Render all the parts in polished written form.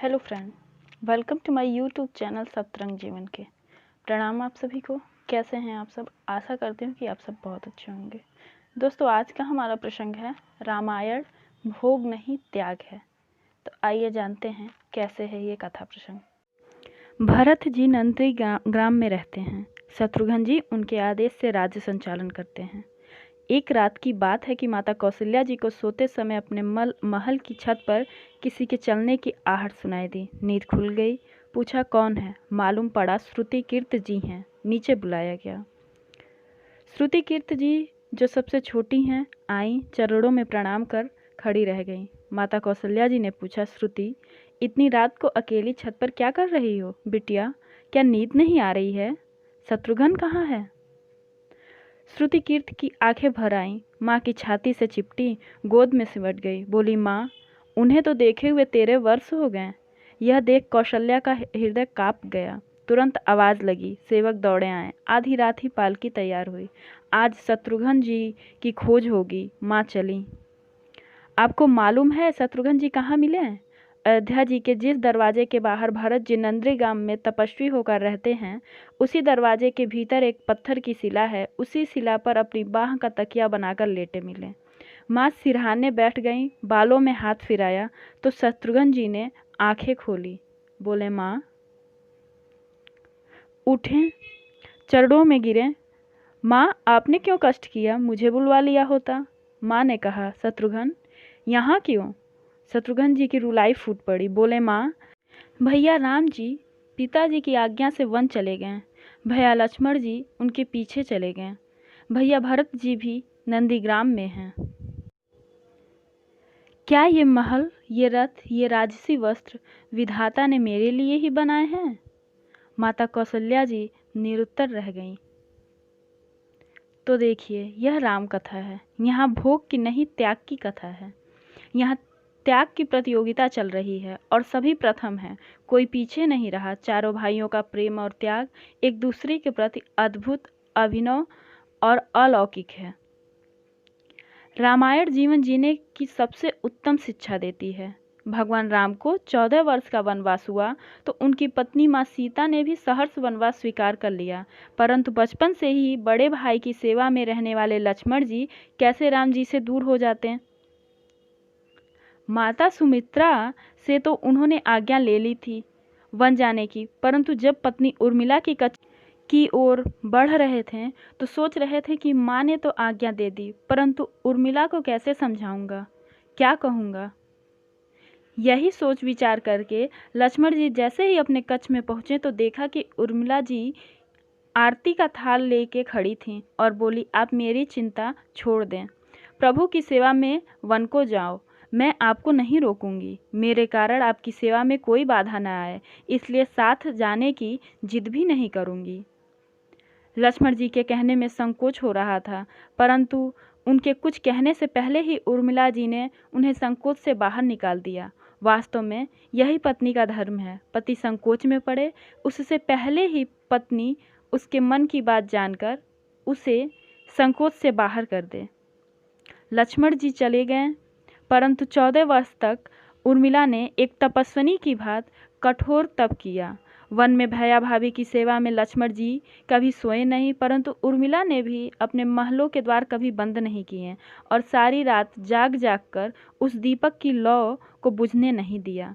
Hello friend, welcome to my YouTube channel Satrang Jeevan के। प्रणाम आप सभी को। कैसे हैं आप सब? आशा करती हूँ कि आप सब बहुत अच्छे होंगे। दोस्तों, आज का हमारा प्रसंग है रामायण भोग नहीं त्याग है। तो आइए जानते हैं कैसे है ये कथा प्रसंग। भरत जी नंदी ग्राम में रहते हैं। शत्रुघ्न जी उनके आदेश से राज्य संचालन करते हैं। एक रात की बात है कि माता कौशल्या जी को सोते समय अपने महल की छत पर किसी के चलने की आहट सुनाई दी। नींद खुल गई। पूछा कौन है? मालूम पड़ा श्रुति कीर्त जी हैं। नीचे बुलाया गया। श्रुति कीर्त जी जो सबसे छोटी हैं आईं, चरणों में प्रणाम कर खड़ी रह गईं। माता कौशल्या जी ने पूछा, श्रुति इतनी रात को अकेली छत पर क्या कर रही हो? बिटिया क्या नींद नहीं आ रही है? शत्रुघ्न कहाँ है? श्रुति कीर्त की आंखें भर आईं। माँ की छाती से चिपटी, गोद में सिमट गई। बोली, माँ उन्हें तो देखे हुए 13 वर्ष हो गए। यह देख कौशल्या का हृदय कांप गया। तुरंत आवाज लगी। सेवक दौड़े आए। आधी रात ही पालकी तैयार हुई। आज शत्रुघ्न जी की खोज होगी। माँ चली। आपको मालूम है शत्रुघ्न जी कहाँ मिले हैं? अयोध्या जी के जिस दरवाजे के बाहर भरत जी नंदी गांव में तपस्वी होकर रहते हैं, उसी दरवाजे के भीतर एक पत्थर की शिला है। उसी शिला पर अपनी बाह का तकिया बनाकर लेटे मिले। माँ सिरहाने बैठ गईं। बालों में हाथ फिराया तो शत्रुघ्न जी ने आंखें खोली। बोले, माँ उठें। चरणों में गिरे। माँ आपने क्यों कष्ट किया? मुझे बुलवा लिया होता। माँ ने कहा, शत्रुघ्न यहाँ क्यों? शत्रुघ्न जी की रुलाई फूट पड़ी। बोले, माँ भैया राम जी पिताजी की आज्ञा से वन चले गए। भैया लक्ष्मण जी उनके पीछे चले गए। भैया भरत जी भी नंदीग्राम में हैं। क्या ये महल, ये रथ, ये राजसी वस्त्र विधाता ने मेरे लिए ही बनाए हैं? माता कौशल्या जी निरुत्तर रह गईं। तो देखिए, यह राम कथा है। यहाँ भोग की नहीं त्याग की कथा है। यहाँ त्याग की प्रतियोगिता चल रही है और सभी प्रथम है। कोई पीछे नहीं रहा। चारों भाइयों का प्रेम और त्याग एक दूसरे के प्रति अद्भुत, अभिनव और अलौकिक है। रामायण जीवन जीने की सबसे उत्तम शिक्षा देती है। भगवान राम को 14 वर्ष का वनवास हुआ तो उनकी पत्नी माँ सीता ने भी सहर्ष वनवास स्वीकार कर लिया, परंतु बचपन से ही बड़े भाई की सेवा में रहने वाले लक्ष्मण जी कैसे राम जी से दूर हो जाते हैं? माता सुमित्रा से तो उन्होंने आज्ञा ले ली थी वन जाने की, परंतु जब पत्नी उर्मिला की ओर बढ़ रहे थे तो सोच रहे थे कि माँ ने तो आज्ञा दे दी, परंतु उर्मिला को कैसे समझाऊंगा, क्या कहूँगा। यही सोच विचार करके लक्ष्मण जी जैसे ही अपने कक्ष में पहुँचे तो देखा कि उर्मिला जी आरती का थाल लेके खड़ी थीं और बोली, आप मेरी चिंता छोड़ दें, प्रभु की सेवा में वन को जाओ। मैं आपको नहीं रोकूंगी। मेरे कारण आपकी सेवा में कोई बाधा न आए, इसलिए साथ जाने की जिद भी नहीं करूंगी। लक्ष्मण जी के कहने में संकोच हो रहा था, परंतु उनके कुछ कहने से पहले ही उर्मिला जी ने उन्हें संकोच से बाहर निकाल दिया। वास्तव में यही पत्नी का धर्म है। पति संकोच में पड़े उससे पहले ही पत्नी उसके मन की बात जानकर उसे संकोच से बाहर कर दे। लक्ष्मण जी चले गए, परंतु 14 वर्ष तक उर्मिला ने एक तपस्विनी की भांति कठोर तप किया। वन में भैया भाभी की सेवा में लक्ष्मण जी कभी सोए नहीं, परंतु उर्मिला ने भी अपने महलों के द्वार कभी बंद नहीं किए और सारी रात जाग जाग कर उस दीपक की लौ को बुझने नहीं दिया।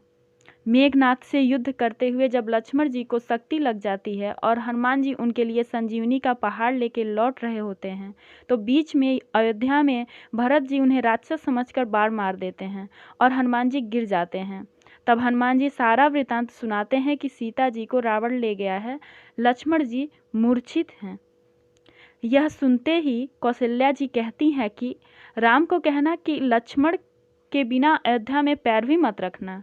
मेघनाथ से युद्ध करते हुए जब लक्ष्मण जी को शक्ति लग जाती है और हनुमान जी उनके लिए संजीवनी का पहाड़ लेके लौट रहे होते हैं तो बीच में अयोध्या में भरत जी उन्हें राक्षस समझकर बाढ़ मार देते हैं और हनुमान जी गिर जाते हैं। तब हनुमान जी सारा वृतांत सुनाते हैं कि सीता जी को रावण ले गया है, लक्ष्मण जी मूर्छित हैं। यह सुनते ही कौशल्या जी कहती हैं कि राम को कहना कि लक्ष्मण के बिना अयोध्या में पैर भी मत रखना,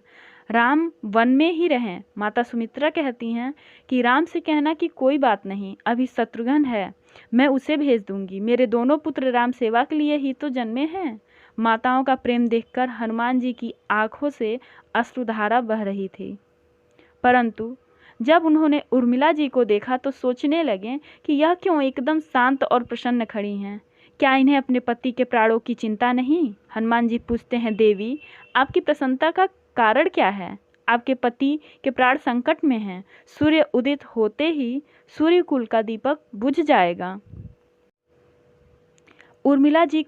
राम वन में ही रहें। माता सुमित्रा कहती हैं कि राम से कहना कि कोई बात नहीं, अभी शत्रुघ्न है, मैं उसे भेज दूंगी। मेरे दोनों पुत्र राम सेवा के लिए ही तो जन्मे हैं। माताओं का प्रेम देखकर हनुमान जी की आंखों से अश्रुधारा बह रही थी, परंतु जब उन्होंने उर्मिला जी को देखा तो सोचने लगे कि यह क्यों एकदम शांत और प्रसन्न खड़ी हैं। क्या इन्हें अपने पति के प्राणों की चिंता नहीं? हनुमान जी पूछते हैं, देवी आपकी प्रसन्नता का कारण क्या है? आपके पति के प्राण संकट में हैं। सूर्य उदित होते ही सूर्यकुल का दीपक बुझ जाएगा। उर्मिला जी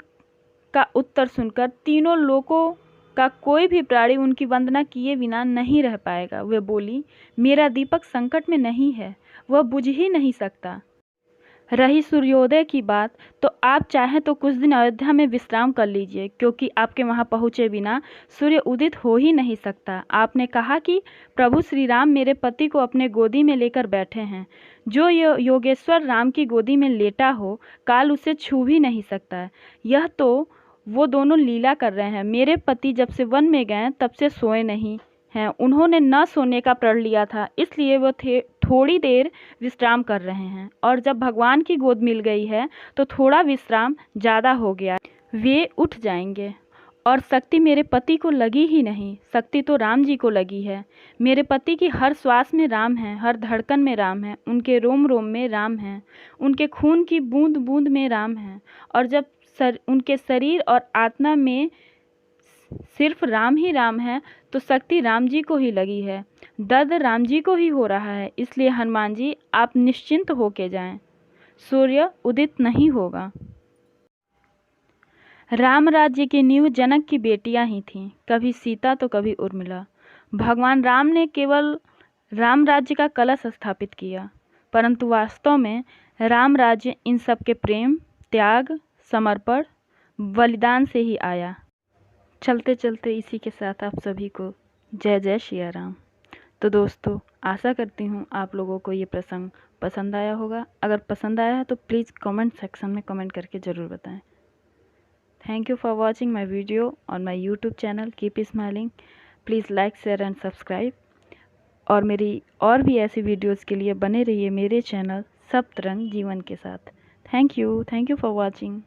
का उत्तर सुनकर तीनों लोगों का कोई भी प्राणी उनकी वंदना किए बिना नहीं रह पाएगा। वे बोली, मेरा दीपक संकट में नहीं है, वह बुझ ही नहीं सकता। रही सूर्योदय की बात, तो आप चाहें तो कुछ दिन अयोध्या में विश्राम कर लीजिए, क्योंकि आपके वहां पहुंचे बिना सूर्य उदित हो ही नहीं सकता। आपने कहा कि प्रभु श्री राम मेरे पति को अपने गोदी में लेकर बैठे हैं। जो योगेश्वर राम की गोदी में लेटा हो, काल उसे छू भी नहीं सकता। यह तो वो दोनों लीला कर रहे हैं। मेरे पति जब से वन में गए तब से सोए नहीं हैं। उन्होंने न सोने का प्रण लिया था, इसलिए वो थोड़ी देर विश्राम कर रहे हैं, और जब भगवान की गोद मिल गई है तो थोड़ा विश्राम ज़्यादा हो गया, वे उठ जाएंगे। और शक्ति मेरे पति को लगी ही नहीं, शक्ति तो राम जी को लगी है। मेरे पति की हर श्वास में राम है, हर धड़कन में राम है, उनके रोम रोम में राम है, उनके खून की बूंद बूंद में राम है। और जब उनके शरीर और आत्मा में सिर्फ राम ही राम है, तो शक्ति राम जी को ही लगी है, दर्द राम जी को ही हो रहा है। इसलिए हनुमान जी, आप निश्चिंत होके जाएं, सूर्य उदित नहीं होगा। राम राज्य की नींव जनक की बेटियां ही थीं, कभी सीता तो कभी उर्मिला। भगवान राम ने केवल राम राज्य का कलश स्थापित किया, परंतु वास्तव में राम राज्य इन सब के प्रेम, त्याग, समर्पण, बलिदान से ही आया। चलते चलते इसी के साथ आप सभी को जय जय सिया राम। तो दोस्तों, आशा करती हूँ आप लोगों को ये प्रसंग पसंद आया होगा। अगर पसंद आया है तो प्लीज़ कमेंट सेक्शन में कमेंट करके ज़रूर बताएं। Thank you for watching my video on my YouTube channel keep smiling. Please like, share and subscribe. और मेरी और भी ऐसी वीडियोज़ के लिए बने रहिए मेरे चैनल सप्तरंग जीवन के साथ। Thank you for watching.